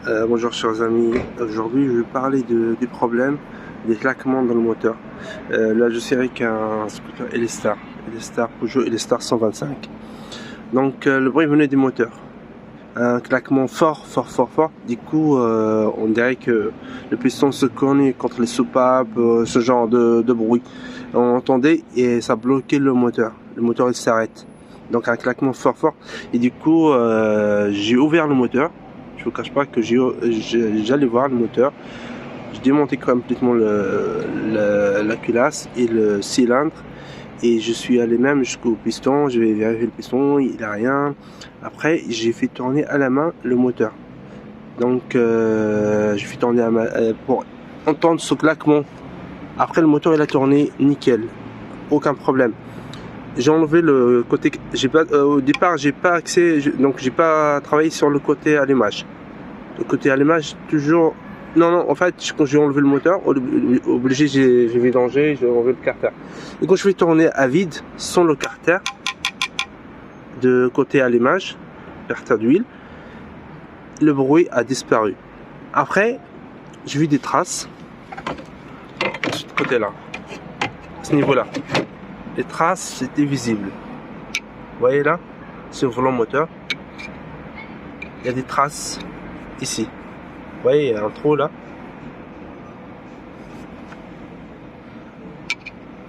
Bonjour chers amis, aujourd'hui je vais parler du problème des claquements dans le moteur. Là je suis avec un scooter L-Star Peugeot L-Star 125. Donc le bruit venait du moteur, un claquement fort, du coup on dirait que le piston se cogne contre les soupapes, ce genre de bruit. On entendait et ça bloquait le moteur il s'arrête. Donc un claquement fort et du coup j'ai ouvert le moteur. Je vous cache pas que j'allais voir le moteur. J'ai démonté complètement la culasse et le cylindre et je suis allé même jusqu'au piston. Je vais vérifier le piston, il n'a rien. Après j'ai fait tourner à la main le moteur. Donc j'ai fait tourner à pour entendre ce claquement. Après le moteur il a tourné nickel, aucun problème. J'ai enlevé le côté, au départ j'ai pas accès, donc j'ai pas travaillé sur le côté allumage. Le côté allumage toujours, non en fait quand j'ai enlevé le moteur, obligé j'ai vidangé, j'ai enlevé le carter. Et quand je vais tourner à vide sans le carter de côté allumage, carter d'huile, le bruit a disparu. Après j'ai vu des traces de ce côté là, à ce niveau là. Les traces c'était visible. Vous voyez là, sur le volant moteur, il y a des traces ici. Vous voyez, il y a un trou là.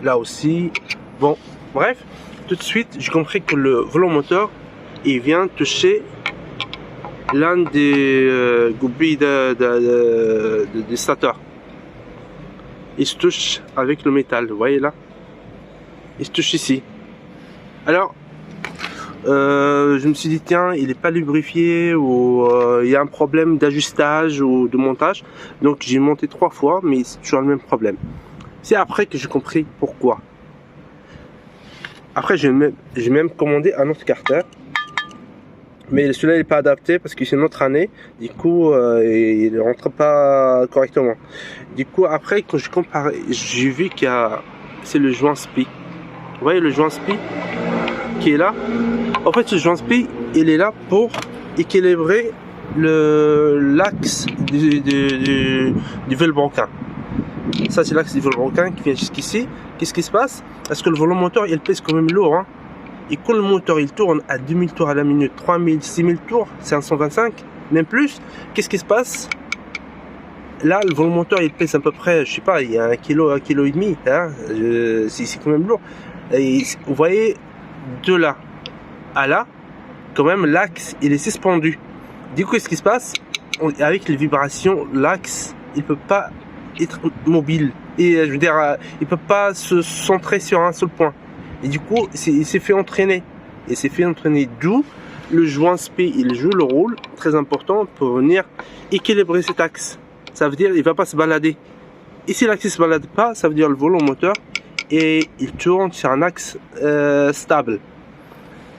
Là aussi. Bon, bref, tout de suite j'ai compris que le volant moteur il vient toucher l'un des goupilles des stateurs. Il se touche avec le métal, vous voyez là. Il se touche ici. Alors je me suis dit tiens, il n'est pas lubrifié ou il y a un problème d'ajustage ou de montage. Donc j'ai monté 3 fois mais c'est toujours le même problème. C'est après que j'ai compris pourquoi. Après j'ai même commandé un autre carter, mais celui-là il n'est pas adapté parce que c'est une autre année. Du coup il ne rentre pas correctement. Du coup après quand je compare, j'ai vu qu'il y a, c'est le joint SPI. Vous voyez le joint SPI qui est là. En fait ce joint SPI il est là pour équilibrer l'axe du velbroquin. Ça c'est l'axe du velbroquin qui vient jusqu'ici. Qu'est-ce qui se passe? Parce que le volant moteur il pèse quand même lourd, hein. Et quand le moteur il tourne à 2000 tours à la minute, 3000, 6000 tours, c'est un 125, même plus, qu'est-ce qui se passe? Là le volant moteur il pèse à peu près, je sais pas, il y a 1 kg et demi, hein. C'est quand même lourd. Et vous voyez, de là à là, quand même l'axe il est suspendu. Du coup qu'est-ce qui se passe? Avec les vibrations, l'axe il peut pas être mobile. Et je veux dire, il peut pas se centrer sur un seul point. Et du coup il s'est fait entraîner. Et s'est fait entraîner, d'où le joint SPI il joue le rôle très important pour venir équilibrer cet axe. Ça veut dire il va pas se balader. Et si l'axe ne se balade pas, ça veut dire le volant moteur et il tourne sur un axe stable.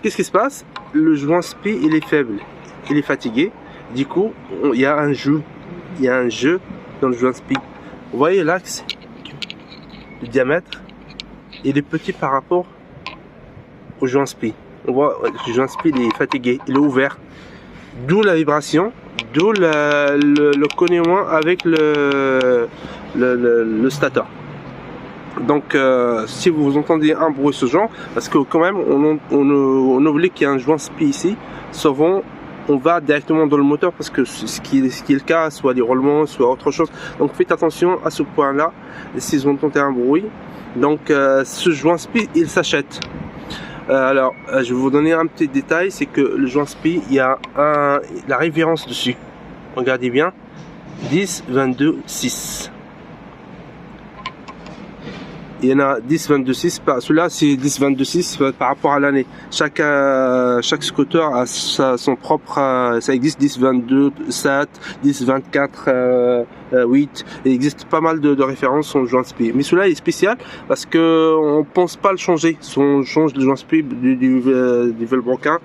Qu'est-ce qui se passe? Le joint SPI il est faible, il est fatigué. Du coup il y a un jeu, dans le joint SPI. Vous voyez l'axe, le diamètre, il est petit par rapport au joint SPI. On voit le joint SPI il est fatigué, il est ouvert. D'où la vibration, d'où le cognement avec le stator. Donc si vous entendez un bruit ce genre, parce que quand même on oublie qu'il y a un joint SPI ici, souvent on va directement dans le moteur parce que ce qui est le cas, soit des roulements, soit autre chose. Donc faites attention à ce point là si vous entendez un bruit. Donc ce joint SPI il s'achète. Alors je vais vous donner un petit détail, c'est que le joint SPI il y a la référence dessus, regardez bien, 10 22 6. Il y en a 10 22 6, celui-là c'est 10 22 6 par rapport à l'année. Chaque scooter a son propre, ça existe 10 22 7, 10 24 8, il existe pas mal de références en joint SPI. Mais celui-là est spécial parce que on pense pas le changer. Si on change le joint SPI du velbroquin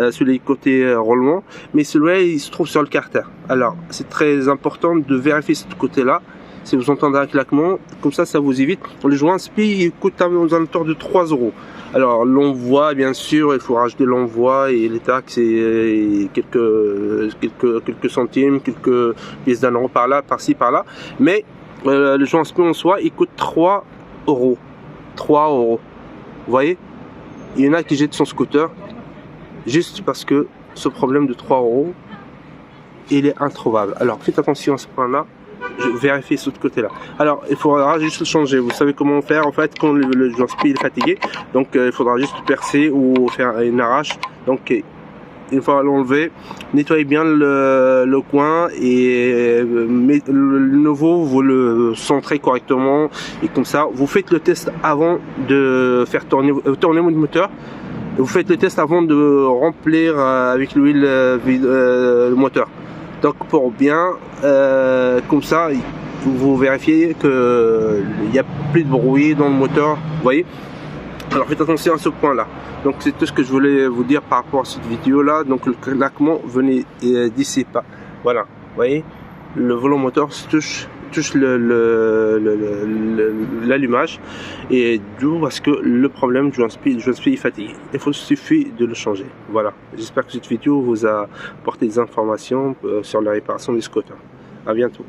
sur les côtés roulement, mais celui-là il se trouve sur le carter. Alors c'est très important de vérifier ce côté-là si vous entendez un claquement, comme ça vous évite. Le joint SPI il coûte aux alentours de 3 €. Alors l'envoi, bien sûr, il faut rajouter l'envoi et les taxes et quelques centimes, quelques pièces d'un euro par là, par-ci, par-là. Mais le joint SPI en soi, il coûte 3 €. 3 €. Vous voyez, il y en a qui jettent son scooter juste parce que ce problème de 3 €, il est introuvable. Alors faites attention à ce point-là. Je vérifie ce côté-là. Alors il faudra juste le changer. Vous savez comment faire en fait quand le joint SPI est fatigué. Donc il faudra juste percer ou faire une arrache. Donc une fois l'enlever, nettoyez bien le coin et le nouveau vous le centrez correctement et comme ça vous faites le test avant de faire tourner le moteur. Vous faites le test avant de remplir avec l'huile le moteur. Donc pour bien, comme ça, vous vérifiez qu'il n'y a plus de bruit dans le moteur, vous voyez. Alors faites attention à ce point là. Donc c'est tout ce que je voulais vous dire par rapport à cette vidéo là. Donc le claquement venait d'ici pas. Voilà, vous voyez, le volant moteur touche l'allumage et d'où parce que le problème du joint SPI est fatigué. Il suffit de le changer. Voilà, j'espère que cette vidéo vous a apporté des informations sur la réparation du scooter. À bientôt.